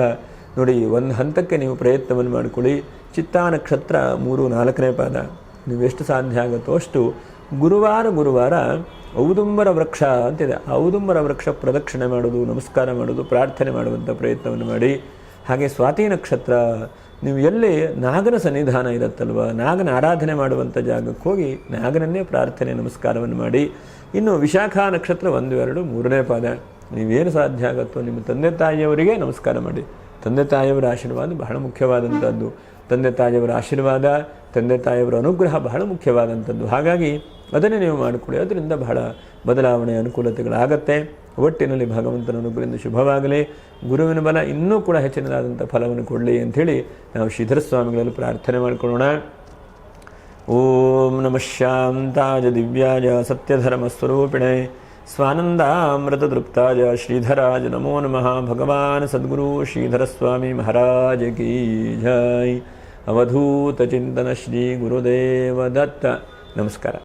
Speaker 1: ನೋಡಿ, ಒಂದು ಹಂತಕ್ಕೆ ನೀವು ಪ್ರಯತ್ನವನ್ನು ಮಾಡಿಕೊಳ್ಳಿ. ಚಿತ್ತಾ ನಕ್ಷತ್ರ 3, 4ನೇ ಪಾದ, ನೀವೆಷ್ಟು ಸಾಧ್ಯ ಆಗುತ್ತೋ ಅಷ್ಟು ಗುರುವಾರ ಔದುಂಬರ ವೃಕ್ಷ ಅಂತಿದೆ. ಔದುಂಬರ ವೃಕ್ಷ ಪ್ರದಕ್ಷಿಣೆ ಮಾಡೋದು, ನಮಸ್ಕಾರ ಮಾಡೋದು, ಪ್ರಾರ್ಥನೆ ಮಾಡುವಂಥ ಪ್ರಯತ್ನವನ್ನು ಮಾಡಿ. ಹಾಗೆ ಸ್ವಾತಿ ನಕ್ಷತ್ರ, ನೀವು ಎಲ್ಲಿ ನಾಗನ ಸನ್ನಿಧಾನ ಇರುತ್ತಲ್ವ, ನಾಗನ ಆರಾಧನೆ ಮಾಡುವಂಥ ಜಾಗಕ್ಕೆ ಹೋಗಿ ನಾಗನನ್ನೇ ಪ್ರಾರ್ಥನೆ ನಮಸ್ಕಾರವನ್ನು ಮಾಡಿ. ಇನ್ನು ವಿಶಾಖ ನಕ್ಷತ್ರ 1, 2, 3ನೇ ಪಾದ, ನೀವೇನು ಸಾಧ್ಯ ಆಗುತ್ತೋ ನಿಮ್ಮ ತಂದೆ ತಾಯಿಯವರಿಗೆ ನಮಸ್ಕಾರ ಮಾಡಿ. ತಂದೆ ತಾಯಿಯವರ ಆಶೀರ್ವಾದ ಬಹಳ ಮುಖ್ಯವಾದಂಥದ್ದು. ತಂದೆ ತಾಯಿಯವರ ಆಶೀರ್ವಾದ, ತಂದೆ ತಾಯಿಯವರ ಅನುಗ್ರಹ ಬಹಳ ಮುಖ್ಯವಾದಂಥದ್ದು. ಹಾಗಾಗಿ ಅದನ್ನೇ ನೀವು ಮಾಡಿಕೊಳ್ಳಿ. ಅದರಿಂದ ಬಹಳ ಬದಲಾವಣೆ ಅನುಕೂಲತೆಗಳಾಗತ್ತೆ. ಒಟ್ಟಿನಲ್ಲಿ ಭಗವಂತನ ಅನುಗ್ರಹದಿಂದ ಶುಭವಾಗಲಿ. ಗುರುವಿನ ಬಲ ಇನ್ನೂ ಕೂಡ ಹೆಚ್ಚಿನದಾದಂಥ ಫಲವನ್ನು ಕೊಡಲಿ ಅಂಥೇಳಿ ನಾವು ಶ್ರೀಧರ ಸ್ವಾಮಿಗಳಲ್ಲಿ ಪ್ರಾರ್ಥನೆ ಮಾಡಿಕೊಳ್ಳೋಣ. ಓಂ ನಮಃ ಶಾಂತಾಯ ದಿವ್ಯಾಯ ಸತ್ಯಧರ್ಮಸ್ವರೂಪಿಣೆ ಸ್ವಾನಂದಾಮೃತದೃಪ್ತಾಯ ಶ್ರೀಧರಾಜ ನಮೋ ನಮಃ. ಭಗವಾನ್ ಸದ್ಗುರು ಶ್ರೀಧರ ಸ್ವಾಮಿ ಮಹಾರಾಜ ಕೀ ಜೈ. ಅವಧೂತ ಚಿಂತನ ಶ್ರೀ ಗುರುದೇವ ದತ್ತ. ನಮಸ್ಕಾರ.